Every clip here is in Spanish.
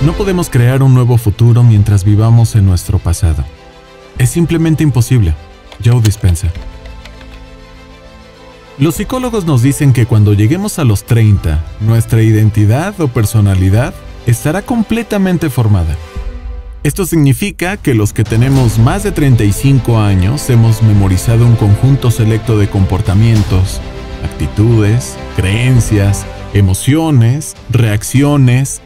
No podemos crear un nuevo futuro mientras vivamos en nuestro pasado. Es simplemente imposible. Joe Dispenza. Los psicólogos nos dicen que cuando lleguemos a los 30, nuestra identidad o personalidad estará completamente formada. Esto significa que los que tenemos más de 35 años hemos memorizado un conjunto selecto de comportamientos, actitudes, creencias, emociones, reacciones,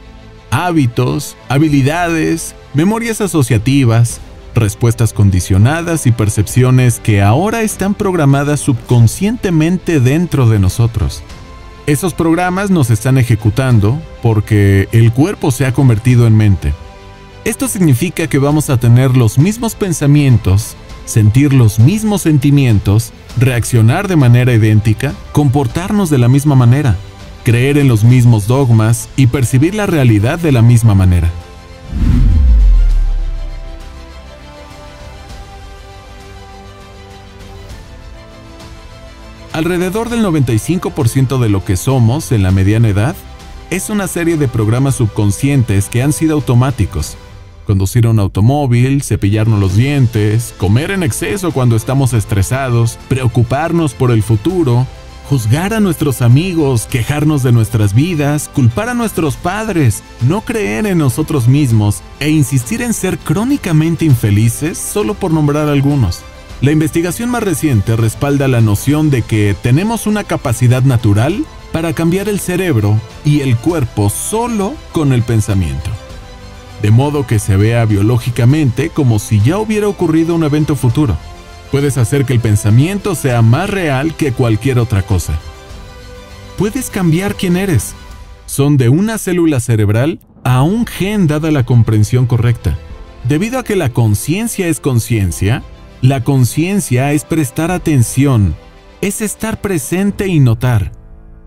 hábitos, habilidades, memorias asociativas, respuestas condicionadas y percepciones que ahora están programadas subconscientemente dentro de nosotros. Esos programas nos están ejecutando porque el cuerpo se ha convertido en mente. Esto significa que vamos a tener los mismos pensamientos, sentir los mismos sentimientos, reaccionar de manera idéntica, comportarnos de la misma manera, creer en los mismos dogmas y percibir la realidad de la misma manera. Alrededor del 95% de lo que somos en la mediana edad es una serie de programas subconscientes que han sido automáticos. Conducir un automóvil, cepillarnos los dientes, comer en exceso cuando estamos estresados, preocuparnos por el futuro, juzgar a nuestros amigos, quejarnos de nuestras vidas, culpar a nuestros padres, no creer en nosotros mismos e insistir en ser crónicamente infelices solo por nombrar algunos. La investigación más reciente respalda la noción de que tenemos una capacidad natural para cambiar el cerebro y el cuerpo solo con el pensamiento. De modo que se vea biológicamente como si ya hubiera ocurrido un evento futuro. Puedes hacer que el pensamiento sea más real que cualquier otra cosa. Puedes cambiar quién eres. Son de una célula cerebral a un gen dada la comprensión correcta. Debido a que la conciencia es conciencia, la conciencia es prestar atención, es estar presente y notar.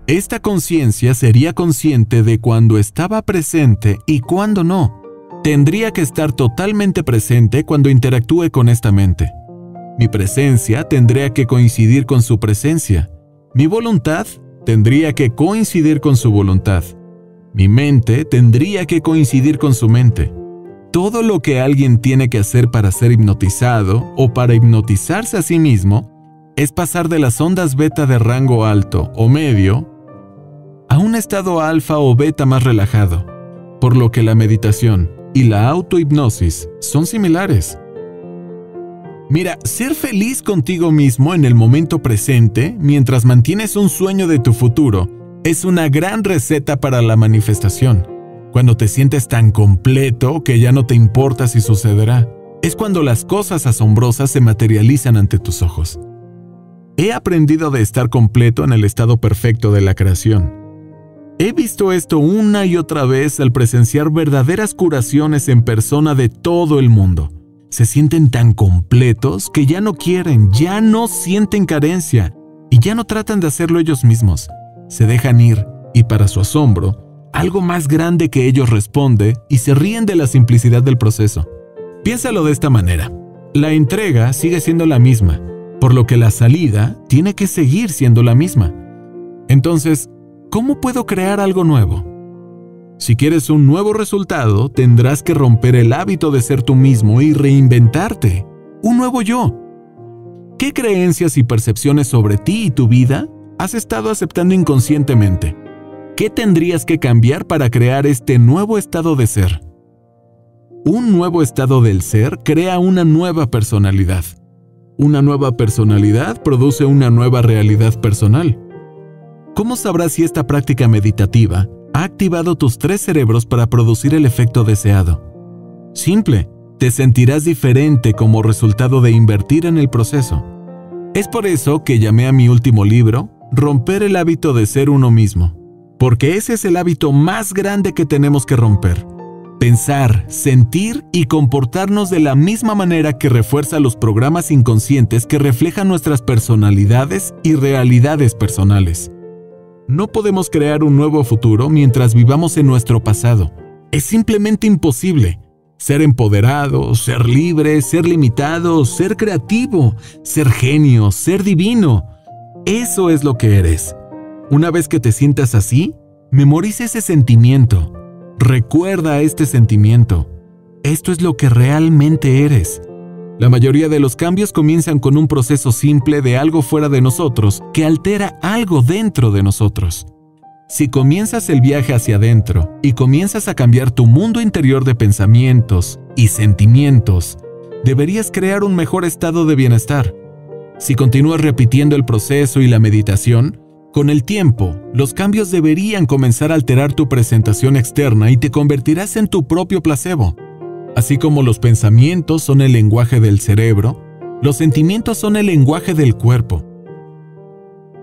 Esta conciencia sería consciente de cuando estaba presente y cuando no. Tendría que estar totalmente presente cuando interactúe con esta mente. Mi presencia tendría que coincidir con su presencia. Mi voluntad tendría que coincidir con su voluntad. Mi mente tendría que coincidir con su mente. Todo lo que alguien tiene que hacer para ser hipnotizado o para hipnotizarse a sí mismo es pasar de las ondas beta de rango alto o medio a un estado alfa o beta más relajado, por lo que la meditación y la autohipnosis son similares. Mira, ser feliz contigo mismo en el momento presente mientras mantienes un sueño de tu futuro es una gran receta para la manifestación. Cuando te sientes tan completo que ya no te importa si sucederá, es cuando las cosas asombrosas se materializan ante tus ojos. He aprendido de estar completo en el estado perfecto de la creación. He visto esto una y otra vez al presenciar verdaderas curaciones en persona de todo el mundo. Se sienten tan completos que ya no quieren, ya no sienten carencia y ya no tratan de hacerlo ellos mismos. Se dejan ir y para su asombro, algo más grande que ellos responde y se ríen de la simplicidad del proceso. Piénsalo de esta manera. La entrega sigue siendo la misma, por lo que la salida tiene que seguir siendo la misma. Entonces, ¿cómo puedo crear algo nuevo? Si quieres un nuevo resultado, tendrás que romper el hábito de ser tú mismo y reinventarte. Un nuevo yo. ¿Qué creencias y percepciones sobre ti y tu vida has estado aceptando inconscientemente? ¿Qué tendrías que cambiar para crear este nuevo estado de ser? Un nuevo estado del ser crea una nueva personalidad. Una nueva personalidad produce una nueva realidad personal. ¿Cómo sabrás si esta práctica meditativa ha activado tus 3 cerebros para producir el efecto deseado? Simple, te sentirás diferente como resultado de invertir en el proceso. Es por eso que llamé a mi último libro Romper el hábito de ser uno mismo. Porque ese es el hábito más grande que tenemos que romper. Pensar, sentir y comportarnos de la misma manera que refuerza los programas inconscientes que reflejan nuestras personalidades y realidades personales. No podemos crear un nuevo futuro mientras vivamos en nuestro pasado. Es simplemente imposible. Ser empoderado, ser libre, ser limitado, ser creativo, ser genio, ser divino. Eso es lo que eres. Una vez que te sientas así, memoriza ese sentimiento. Recuerda este sentimiento. Esto es lo que realmente eres. La mayoría de los cambios comienzan con un proceso simple de algo fuera de nosotros que altera algo dentro de nosotros. Si comienzas el viaje hacia adentro y comienzas a cambiar tu mundo interior de pensamientos y sentimientos, deberías crear un mejor estado de bienestar. Si continúas repitiendo el proceso y la meditación, con el tiempo, los cambios deberían comenzar a alterar tu presentación externa y te convertirás en tu propio placebo. Así como los pensamientos son el lenguaje del cerebro, los sentimientos son el lenguaje del cuerpo.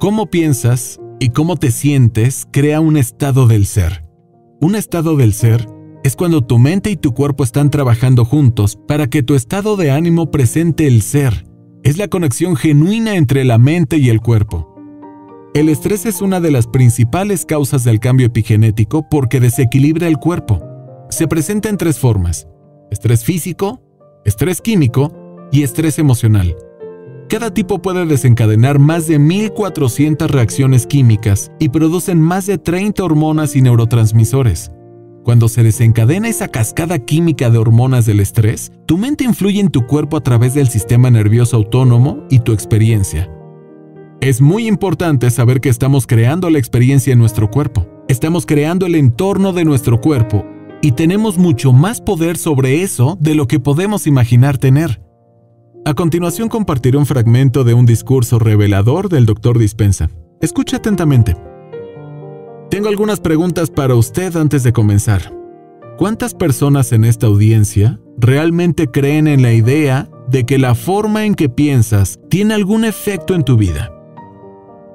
Cómo piensas y cómo te sientes crea un estado del ser. Un estado del ser es cuando tu mente y tu cuerpo están trabajando juntos para que tu estado de ánimo presente el ser. Es la conexión genuina entre la mente y el cuerpo. El estrés es una de las principales causas del cambio epigenético porque desequilibra el cuerpo. Se presenta en 3 formas: estrés físico, estrés químico y estrés emocional. Cada tipo puede desencadenar más de 1,400 reacciones químicas y producen más de 30 hormonas y neurotransmisores. Cuando se desencadena esa cascada química de hormonas del estrés, tu mente influye en tu cuerpo a través del sistema nervioso autónomo y tu experiencia. Es muy importante saber que estamos creando la experiencia en nuestro cuerpo. Estamos creando el entorno de nuestro cuerpo y tenemos mucho más poder sobre eso de lo que podemos imaginar tener. A continuación compartiré un fragmento de un discurso revelador del Dr. Dispenza. Escuche atentamente. Tengo algunas preguntas para usted antes de comenzar. ¿Cuántas personas en esta audiencia realmente creen en la idea de que la forma en que piensas tiene algún efecto en tu vida?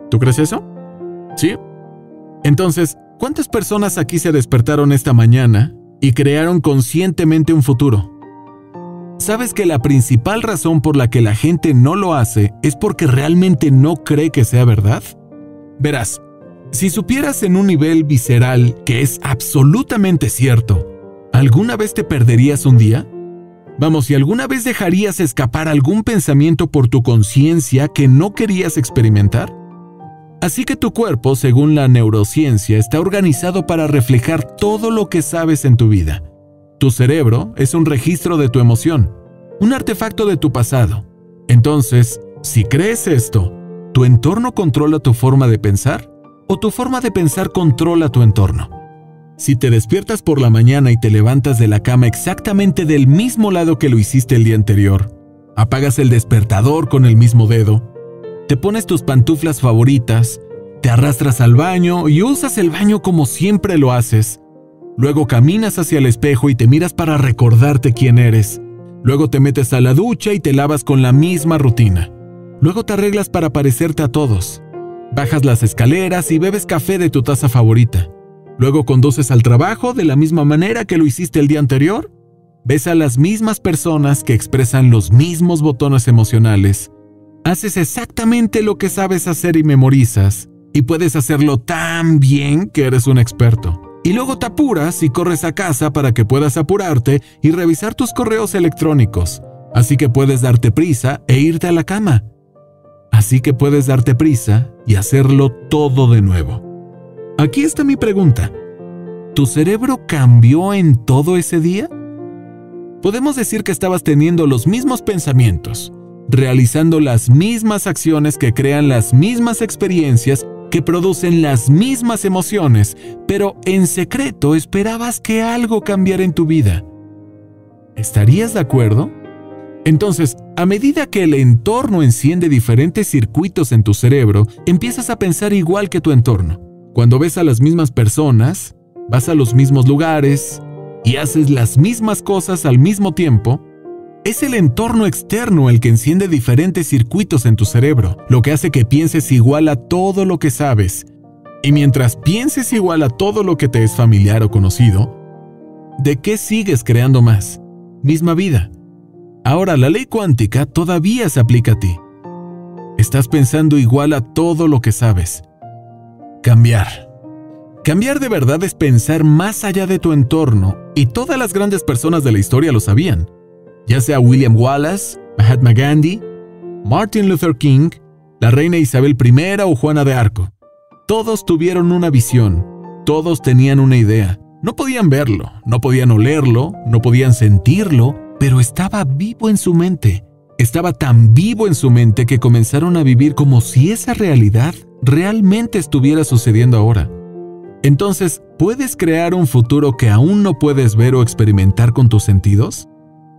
¿Tú crees eso? ¿Sí? Entonces, ¿cuántas personas aquí se despertaron esta mañana y crearon conscientemente un futuro? ¿Sabes que la principal razón por la que la gente no lo hace es porque realmente no cree que sea verdad? Verás, si supieras en un nivel visceral que es absolutamente cierto, ¿alguna vez te perderías un día? Vamos, si alguna vez dejarías escapar algún pensamiento por tu conciencia que no querías experimentar. Así que tu cuerpo, según la neurociencia, está organizado para reflejar todo lo que sabes en tu vida. Tu cerebro es un registro de tu emoción, un artefacto de tu pasado. Entonces, si crees esto, ¿tu entorno controla tu forma de pensar? ¿O tu forma de pensar controla tu entorno? Si te despiertas por la mañana y te levantas de la cama exactamente del mismo lado que lo hiciste el día anterior, apagas el despertador con el mismo dedo, te pones tus pantuflas favoritas, te arrastras al baño y usas el baño como siempre lo haces. Luego caminas hacia el espejo y te miras para recordarte quién eres. Luego te metes a la ducha y te lavas con la misma rutina. Luego te arreglas para parecerte a todos. Bajas las escaleras y bebes café de tu taza favorita. Luego conduces al trabajo de la misma manera que lo hiciste el día anterior. Ves a las mismas personas que expresan los mismos botones emocionales. Haces exactamente lo que sabes hacer y memorizas, y puedes hacerlo tan bien que eres un experto. Y luego te apuras y corres a casa para que puedas apurarte y revisar tus correos electrónicos. Así que puedes darte prisa e irte a la cama. Así que puedes darte prisa y hacerlo todo de nuevo. Aquí está mi pregunta. ¿Tu cerebro cambió en todo ese día? Podemos decir que estabas teniendo los mismos pensamientos, realizando las mismas acciones que crean las mismas experiencias que producen las mismas emociones, pero en secreto esperabas que algo cambiara en tu vida. ¿Estarías de acuerdo? Entonces, a medida que el entorno enciende diferentes circuitos en tu cerebro, empiezas a pensar igual que tu entorno. Cuando ves a las mismas personas, vas a los mismos lugares y haces las mismas cosas al mismo tiempo, es el entorno externo el que enciende diferentes circuitos en tu cerebro, lo que hace que pienses igual a todo lo que sabes. Y mientras pienses igual a todo lo que te es familiar o conocido, ¿de qué sigues creando más? Misma vida. Ahora, la ley cuántica todavía se aplica a ti. Estás pensando igual a todo lo que sabes. Cambiar. Cambiar de verdad es pensar más allá de tu entorno, y todas las grandes personas de la historia lo sabían. Ya sea William Wallace, Mahatma Gandhi, Martin Luther King, la reina Isabel I o Juana de Arco. Todos tuvieron una visión, todos tenían una idea, No podían verlo, no podían olerlo, no podían sentirlo, pero estaba vivo en su mente. Estaba tan vivo en su mente que comenzaron a vivir como si esa realidad realmente estuviera sucediendo ahora. Entonces, ¿puedes crear un futuro que aún no puedes ver o experimentar con tus sentidos?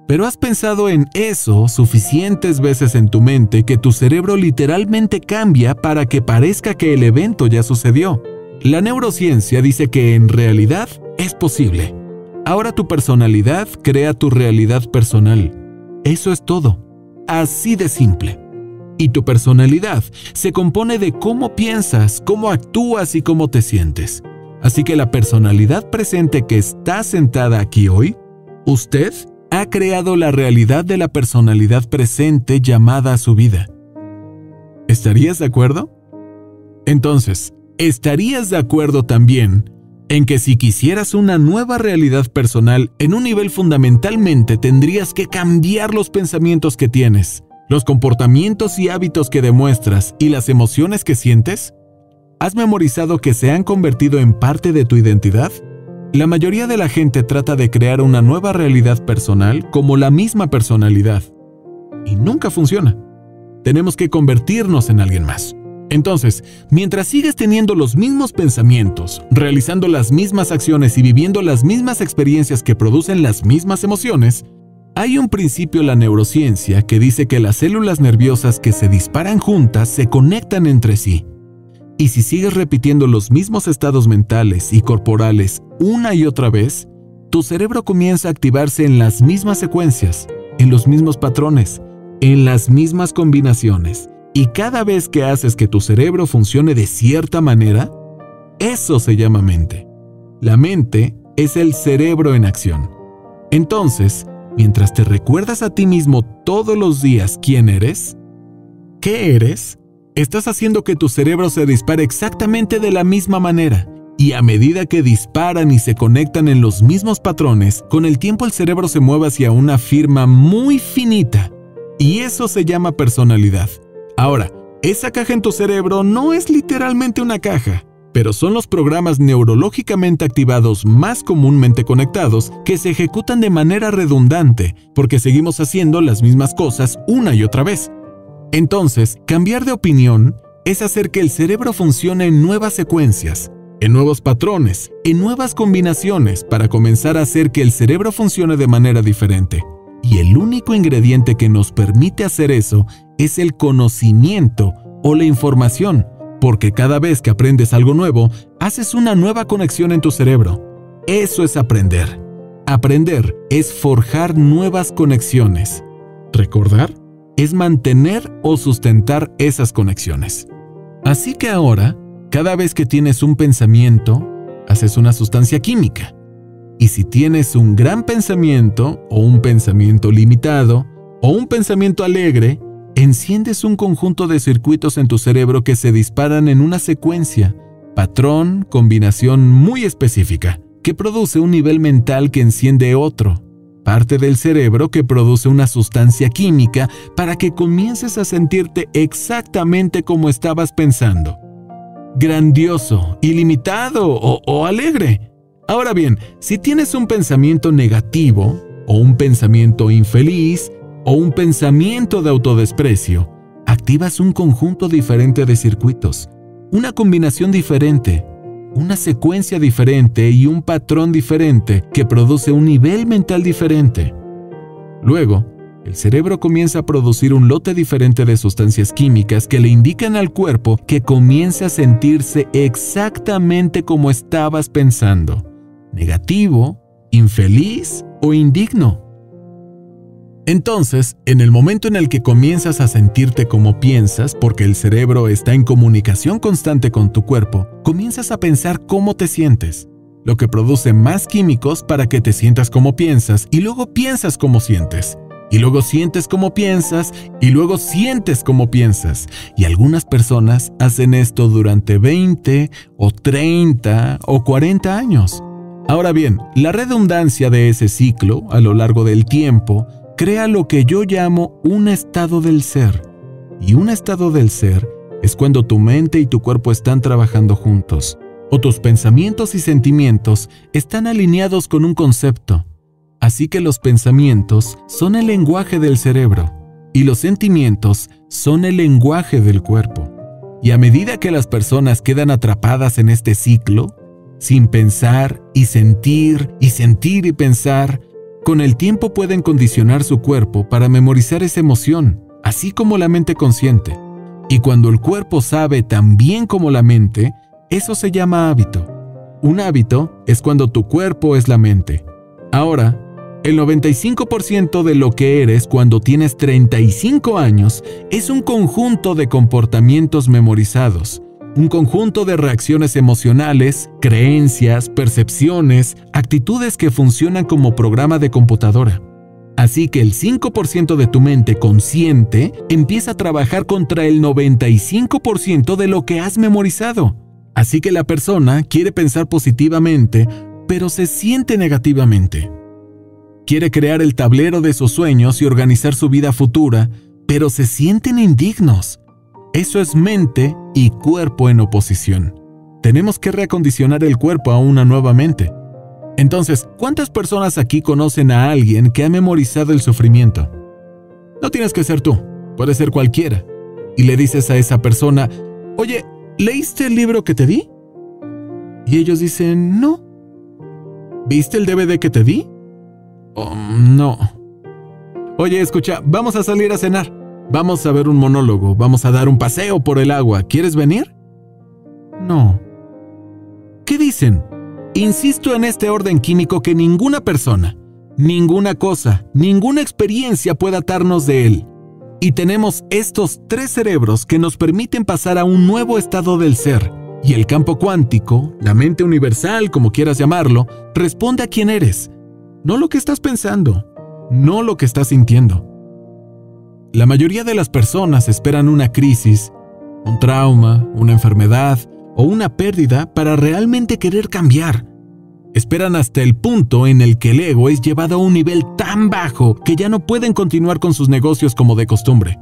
Pero has pensado en eso suficientes veces en tu mente que tu cerebro literalmente cambia para que parezca que el evento ya sucedió. La neurociencia dice que en realidad es posible. Ahora tu personalidad crea tu realidad personal. Eso es todo. Así de simple. Y tu personalidad se compone de cómo piensas, cómo actúas y cómo te sientes. Así que la personalidad presente que está sentada aquí hoy, usted ha creado la realidad de la personalidad presente llamada a su vida. ¿Estarías de acuerdo? Entonces, ¿estarías de acuerdo también en que si quisieras una nueva realidad personal en un nivel fundamentalmente tendrías que cambiar los pensamientos que tienes, los comportamientos y hábitos que demuestras y las emociones que sientes? ¿Has memorizado que se han convertido en parte de tu identidad? La mayoría de la gente trata de crear una nueva realidad personal como la misma personalidad. Y nunca funciona. Tenemos que convertirnos en alguien más. Entonces, mientras sigues teniendo los mismos pensamientos, realizando las mismas acciones y viviendo las mismas experiencias que producen las mismas emociones, hay un principio en la neurociencia que dice que las células nerviosas que se disparan juntas se conectan entre sí. Y si sigues repitiendo los mismos estados mentales y corporales una y otra vez, tu cerebro comienza a activarse en las mismas secuencias, en los mismos patrones, en las mismas combinaciones. Y cada vez que haces que tu cerebro funcione de cierta manera, eso se llama mente. La mente es el cerebro en acción. Entonces, mientras te recuerdas a ti mismo todos los días quién eres, qué eres, estás haciendo que tu cerebro se dispare exactamente de la misma manera. Y a medida que disparan y se conectan en los mismos patrones, con el tiempo el cerebro se mueve hacia una firma muy finita. Y eso se llama personalidad. Ahora, esa caja en tu cerebro no es literalmente una caja, pero son los programas neurológicamente activados más comúnmente conectados que se ejecutan de manera redundante porque seguimos haciendo las mismas cosas una y otra vez. Entonces, cambiar de opinión es hacer que el cerebro funcione en nuevas secuencias, en nuevos patrones, en nuevas combinaciones para comenzar a hacer que el cerebro funcione de manera diferente. Y el único ingrediente que nos permite hacer eso es el conocimiento o la información, porque cada vez que aprendes algo nuevo, haces una nueva conexión en tu cerebro. Eso es aprender. Aprender es forjar nuevas conexiones. Recordar es mantener o sustentar esas conexiones. Así que ahora, cada vez que tienes un pensamiento, haces una sustancia química. Y si tienes un gran pensamiento, o un pensamiento limitado, o un pensamiento alegre, enciendes un conjunto de circuitos en tu cerebro que se disparan en una secuencia, patrón, combinación muy específica, que produce un nivel mental que enciende otro, parte del cerebro que produce una sustancia química para que comiences a sentirte exactamente como estabas pensando. Grandioso, ilimitado o alegre. Ahora bien, si tienes un pensamiento negativo, o un pensamiento infeliz, o un pensamiento de autodesprecio, activas un conjunto diferente de circuitos, una combinación diferente, una secuencia diferente y un patrón diferente que produce un nivel mental diferente. Luego, el cerebro comienza a producir un lote diferente de sustancias químicas que le indican al cuerpo que comience a sentirse exactamente como estabas pensando, negativo, infeliz o indigno. Entonces, en el momento en el que comienzas a sentirte como piensas, porque el cerebro está en comunicación constante con tu cuerpo, comienzas a pensar cómo te sientes, lo que produce más químicos para que te sientas como piensas y luego piensas como sientes. Y luego sientes como piensas y luego sientes como piensas. Y algunas personas hacen esto durante 20 o 30 o 40 años. Ahora bien, la redundancia de ese ciclo a lo largo del tiempo crea lo que yo llamo un estado del ser. Y un estado del ser es cuando tu mente y tu cuerpo están trabajando juntos. o tus pensamientos y sentimientos están alineados con un concepto. Así que los pensamientos son el lenguaje del cerebro y los sentimientos son el lenguaje del cuerpo. Y a medida que las personas quedan atrapadas en este ciclo, sin pensar y sentir y pensar, con el tiempo pueden condicionar su cuerpo para memorizar esa emoción, así como la mente consciente. Y cuando el cuerpo sabe tan bien como la mente, eso se llama hábito. Un hábito es cuando tu cuerpo es la mente. Ahora, el 95% de lo que eres cuando tienes 35 años es un conjunto de comportamientos memorizados, un conjunto de reacciones emocionales, creencias, percepciones, actitudes que funcionan como programa de computadora. Así que el 5% de tu mente consciente empieza a trabajar contra el 95% de lo que has memorizado. Así que la persona quiere pensar positivamente, pero se siente negativamente. Quiere crear el tablero de sus sueños y organizar su vida futura, pero se sienten indignos. Eso es mente y cuerpo en oposición. Tenemos que reacondicionar el cuerpo a una nueva mente. Entonces, ¿cuántas personas aquí conocen a alguien que ha memorizado el sufrimiento? No tienes que ser tú, puede ser cualquiera. Y le dices a esa persona, oye, ¿leíste el libro que te di? Y ellos dicen, no. ¿Viste el DVD que te di? Oh, no. Oye, escucha, vamos a salir a cenar. Vamos a ver un monólogo, vamos a dar un paseo por el agua. ¿Quieres venir? No. ¿Qué dicen? Insisto en este orden químico que ninguna persona, ninguna cosa, ninguna experiencia puede atarnos de él. Y tenemos estos 3 cerebros que nos permiten pasar a un nuevo estado del ser. Y el campo cuántico, la mente universal, como quieras llamarlo, responde a quién eres. No lo que estás pensando, no lo que estás sintiendo. La mayoría de las personas esperan una crisis, un trauma, una enfermedad o una pérdida para realmente querer cambiar. Esperan hasta el punto en el que el ego es llevado a un nivel tan bajo que ya no pueden continuar con sus negocios como de costumbre.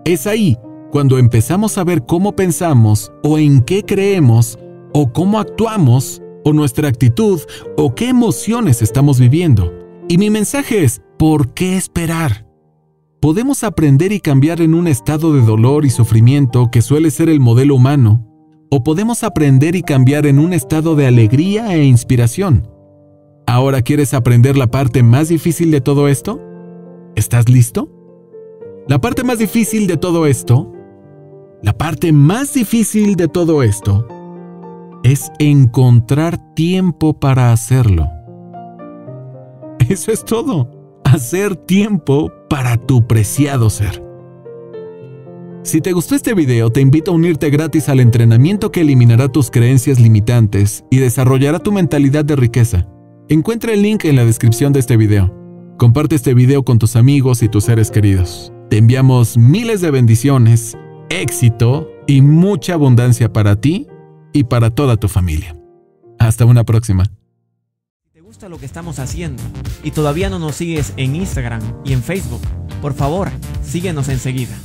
Es ahí cuando empezamos a ver cómo pensamos o en qué creemos o cómo actuamos o nuestra actitud o qué emociones estamos viviendo. Y mi mensaje es, ¿por qué esperar? Podemos aprender y cambiar en un estado de dolor y sufrimiento que suele ser el modelo humano, o podemos aprender y cambiar en un estado de alegría e inspiración. ¿Ahora quieres aprender la parte más difícil de todo esto? ¿Estás listo? La parte más difícil de todo esto, es encontrar tiempo para hacerlo. Eso es todo. Hacer tiempo para tu preciado ser. Si te gustó este video, te invito a unirte gratis al entrenamiento que eliminará tus creencias limitantes y desarrollará tu mentalidad de riqueza. Encuentra el link en la descripción de este video. Comparte este video con tus amigos y tus seres queridos. Te enviamos miles de bendiciones, éxito y mucha abundancia para ti y para toda tu familia. Hasta una próxima. Si te gusta lo que estamos haciendo y todavía no nos sigues en Instagram y en Facebook, por favor, síguenos enseguida.